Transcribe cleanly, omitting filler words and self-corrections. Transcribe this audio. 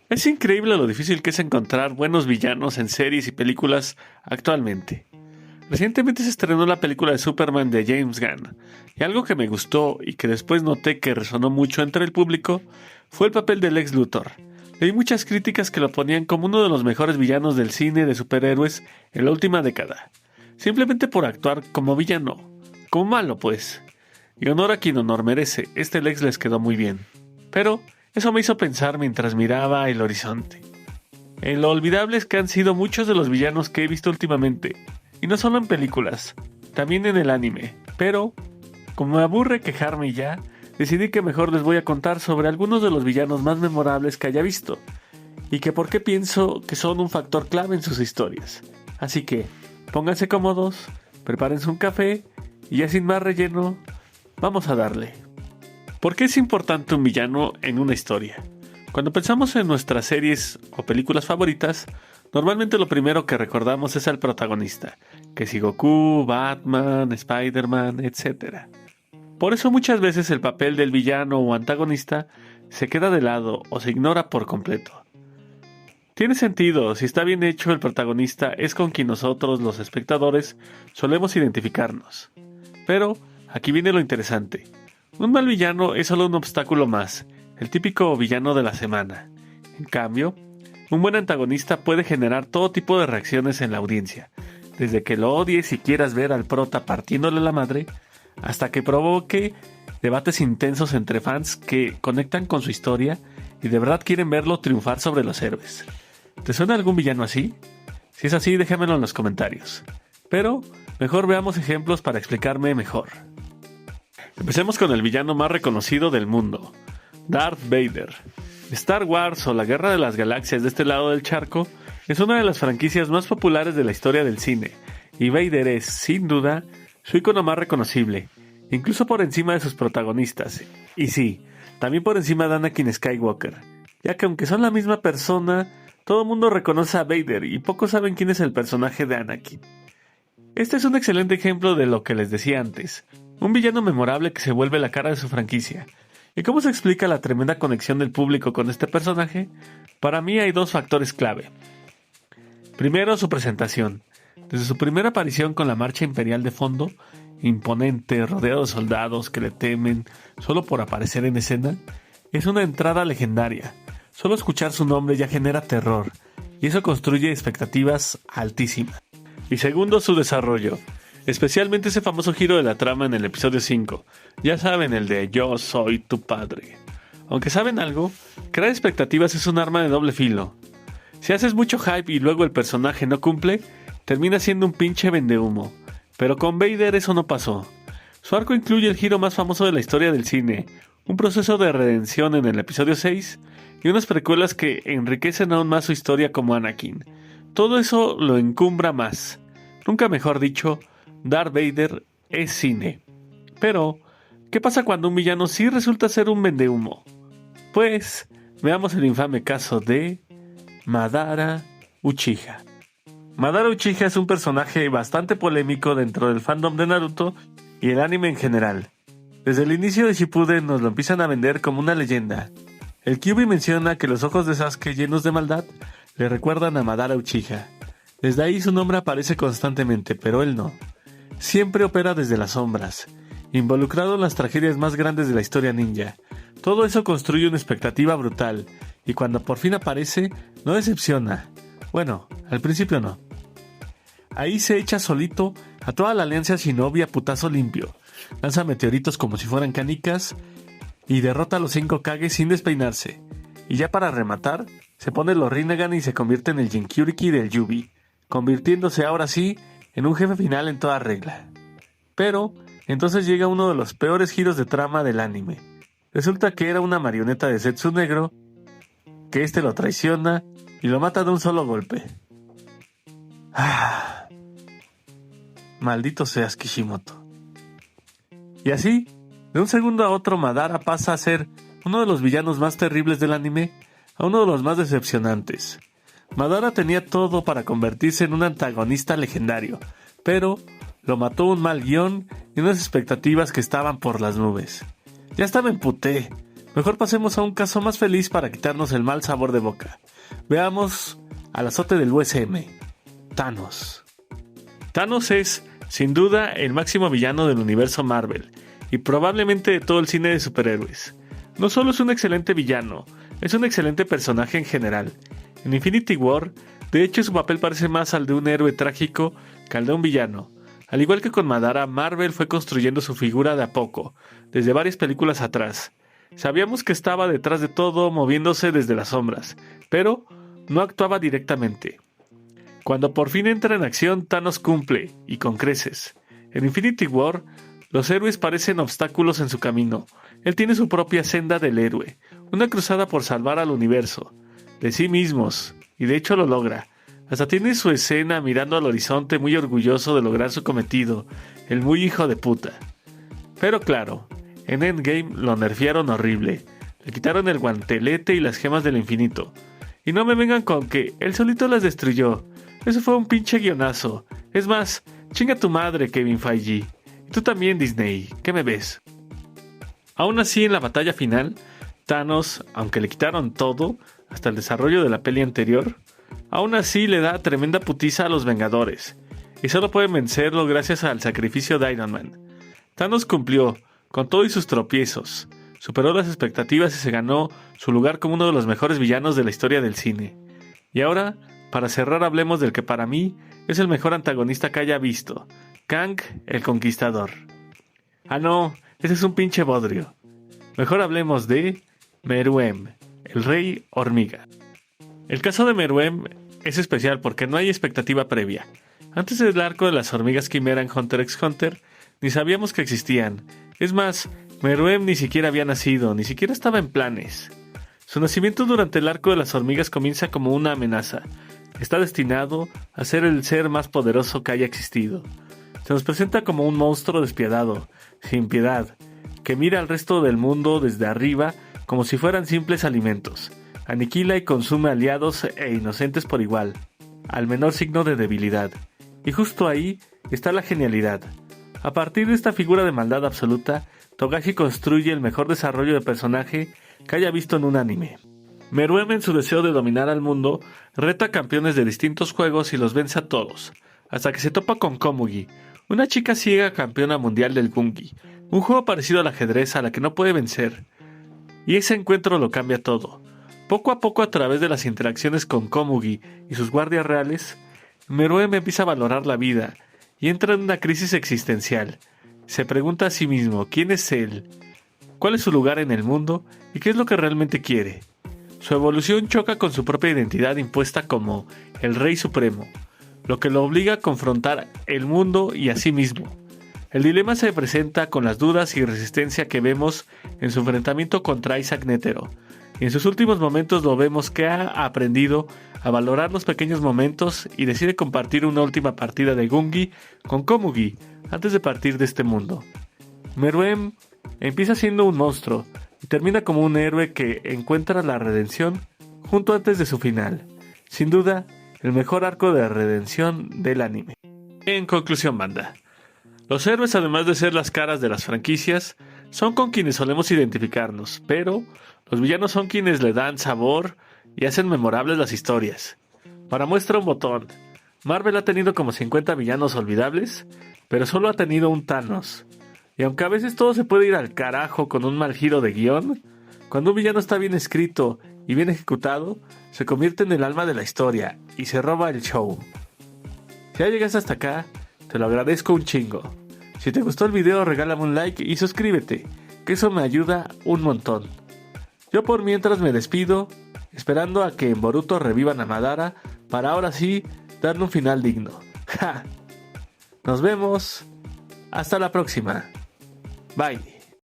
Es increíble lo difícil que es encontrar buenos villanos en series y películas actualmente. Recientemente se estrenó la película de Superman de James Gunn, y algo que me gustó y que después noté que resonó mucho entre el público fue el papel de Lex Luthor. Leí muchas críticas que lo ponían como uno de los mejores villanos del cine de superhéroes en la última década, simplemente por actuar como villano, como malo pues. Y honor a quien honor merece, este Lex les quedó muy bien. Pero eso me hizo pensar mientras miraba el horizonte en lo olvidables que han sido muchos de los villanos que he visto últimamente. Y no solo en películas, también en el anime. Pero, como me aburre quejarme ya, decidí que mejor les voy a contar sobre algunos de los villanos más memorables que haya visto. Y que por qué pienso que son un factor clave en sus historias. Así que, pónganse cómodos, prepárense un café y ya sin más relleno, vamos a darle. ¿Por qué es importante un villano en una historia? Cuando pensamos en nuestras series o películas favoritas, normalmente lo primero que recordamos es al protagonista, que si Goku, Batman, Spider-Man, etc. Por eso muchas veces el papel del villano o antagonista se queda de lado o se ignora por completo. Tiene sentido, si está bien hecho el protagonista es con quien nosotros, los espectadores, solemos identificarnos. Pero aquí viene lo interesante. Un mal villano es solo un obstáculo más, el típico villano de la semana. En cambio, un buen antagonista puede generar todo tipo de reacciones en la audiencia, desde que lo odies y quieras ver al prota partiéndole la madre, hasta que provoque debates intensos entre fans que conectan con su historia y de verdad quieren verlo triunfar sobre los héroes. ¿Te suena algún villano así? Si es así, déjamelo en los comentarios. Pero mejor veamos ejemplos para explicarme mejor. Empecemos con el villano más reconocido del mundo, Darth Vader. Star Wars o la Guerra de las Galaxias de este lado del charco es una de las franquicias más populares de la historia del cine, y Vader es, sin duda, su icono más reconocible, incluso por encima de sus protagonistas, y sí, también por encima de Anakin Skywalker, ya que aunque son la misma persona, todo el mundo reconoce a Vader y pocos saben quién es el personaje de Anakin. Este es un excelente ejemplo de lo que les decía antes, un villano memorable que se vuelve la cara de su franquicia. ¿Y cómo se explica la tremenda conexión del público con este personaje? Para mí hay dos factores clave. Primero, su presentación. Desde su primera aparición con la marcha imperial de fondo, imponente, rodeado de soldados que le temen solo por aparecer en escena, es una entrada legendaria. Solo escuchar su nombre ya genera terror, y eso construye expectativas altísimas. Y segundo, su desarrollo. Especialmente ese famoso giro de la trama en el episodio 5. Ya saben, el de yo soy tu padre. Aunque saben algo, crear expectativas es un arma de doble filo. Si haces mucho hype y luego el personaje no cumple, termina siendo un pinche vendehumo. Pero con Vader eso no pasó. Su arco incluye el giro más famoso de la historia del cine, un proceso de redención en el episodio 6 y unas precuelas que enriquecen aún más su historia como Anakin. Todo eso lo encumbra más. Nunca mejor dicho, Darth Vader es cine. Pero, ¿qué pasa cuando un villano sí resulta ser un vendehumo? Pues, veamos el infame caso de Madara Uchiha. Madara Uchiha es un personaje bastante polémico dentro del fandom de Naruto y el anime en general. Desde el inicio de Shippuden nos lo empiezan a vender como una leyenda. El Kyuubi menciona que los ojos de Sasuke llenos de maldad le recuerdan a Madara Uchiha. Desde ahí su nombre aparece constantemente, pero él no. Siempre opera desde las sombras, involucrado en las tragedias más grandes de la historia ninja. Todo eso construye una expectativa brutal, y cuando por fin aparece, no decepciona. Bueno, al principio no. Ahí se echa solito a toda la alianza Shinobi a putazo limpio, lanza meteoritos como si fueran canicas, y derrota a los 5 Kages sin despeinarse. Y ya para rematar, se pone los Rinnegan y se convierte en el Jinkyuriki del Yubi, convirtiéndose ahora sí en un jefe final en toda regla. Pero, entonces llega uno de los peores giros de trama del anime. Resulta que era una marioneta de Zetsu negro, que este lo traiciona y lo mata de un solo golpe. Maldito seas Kishimoto. Y así, de un segundo a otro Madara pasa a ser uno de los villanos más terribles del anime a uno de los más decepcionantes. Madara tenía todo para convertirse en un antagonista legendario, pero lo mató un mal guión y unas expectativas que estaban por las nubes. Ya hasta me emputé. Mejor pasemos a un caso más feliz para quitarnos el mal sabor de boca. Veamos al azote del USM, Thanos. Thanos es, sin duda, el máximo villano del universo Marvel y probablemente de todo el cine de superhéroes. No solo es un excelente villano, es un excelente personaje en general. En Infinity War, de hecho su papel parece más al de un héroe trágico que al de un villano. Al igual que con Madara, Marvel fue construyendo su figura de a poco, desde varias películas atrás. Sabíamos que estaba detrás de todo, moviéndose desde las sombras, pero no actuaba directamente. Cuando por fin entra en acción, Thanos cumple, y con creces. En Infinity War, los héroes parecen obstáculos en su camino. Él tiene su propia senda del héroe, una cruzada por salvar al universo, de sí mismos, y de hecho lo logra. Hasta tiene su escena mirando al horizonte muy orgulloso de lograr su cometido, el muy hijo de puta. Pero claro, en Endgame lo nerfearon horrible, le quitaron el guantelete y las gemas del infinito. Y no me vengan con que él solito las destruyó, eso fue un pinche guionazo. Es más, chinga tu madre, Kevin Feige. Y tú también, Disney, ¿qué me ves? Aún así, en la batalla final, Thanos, aunque le quitaron todo, hasta el desarrollo de la peli anterior, aún así le da tremenda putiza a los Vengadores, y solo pueden vencerlo gracias al sacrificio de Iron Man. Thanos cumplió, con todo y sus tropiezos, superó las expectativas y se ganó su lugar como uno de los mejores villanos de la historia del cine. Y ahora, para cerrar, hablemos del que para mí es el mejor antagonista que haya visto, Kang el Conquistador. Ah no, ese es un pinche bodrio. Mejor hablemos de Meruem, el Rey Hormiga. El caso de Meruem es especial porque no hay expectativa previa. Antes del arco de las hormigas quimera en Hunter x Hunter, ni sabíamos que existían. Es más, Meruem ni siquiera había nacido, ni siquiera estaba en planes. Su nacimiento durante el arco de las hormigas comienza como una amenaza. Está destinado a ser el ser más poderoso que haya existido. Se nos presenta como un monstruo despiadado, sin piedad, que mira al resto del mundo desde arriba como si fueran simples alimentos. Aniquila y consume aliados e inocentes por igual, al menor signo de debilidad. Y justo ahí está la genialidad. A partir de esta figura de maldad absoluta, Togashi construye el mejor desarrollo de personaje que haya visto en un anime. Meruem, en su deseo de dominar al mundo, reta a campeones de distintos juegos y los vence a todos, hasta que se topa con Komugi, una chica ciega campeona mundial del Gungi, un juego parecido al ajedrez a la que no puede vencer. Y ese encuentro lo cambia todo. Poco a poco, a través de las interacciones con Komugi y sus guardias reales, Meruem empieza a valorar la vida y entra en una crisis existencial. Se pregunta a sí mismo quién es él, cuál es su lugar en el mundo y qué es lo que realmente quiere. Su evolución choca con su propia identidad impuesta como el Rey Supremo, lo que lo obliga a confrontar el mundo y a sí mismo. El dilema se presenta con las dudas y resistencia que vemos en su enfrentamiento contra Isaac Netero, y en sus últimos momentos lo vemos que ha aprendido a valorar los pequeños momentos y decide compartir una última partida de Gungi con Komugi antes de partir de este mundo. Meruem empieza siendo un monstruo y termina como un héroe que encuentra la redención justo antes de su final. Sin duda, el mejor arco de redención del anime. En conclusión, banda, los héroes, además de ser las caras de las franquicias, son con quienes solemos identificarnos, pero los villanos son quienes le dan sabor y hacen memorables las historias. Para muestra un botón, Marvel ha tenido como 50 villanos olvidables, pero solo ha tenido un Thanos. Y aunque a veces todo se puede ir al carajo con un mal giro de guión, cuando un villano está bien escrito y bien ejecutado, se convierte en el alma de la historia y se roba el show. Si ya llegaste hasta acá, te lo agradezco un chingo. Si te gustó el video, regálame un like y suscríbete, que eso me ayuda un montón. Yo por mientras me despido, esperando a que en Boruto revivan a Madara para ahora sí darle un final digno. ¡Ja! Nos vemos. Hasta la próxima. Bye.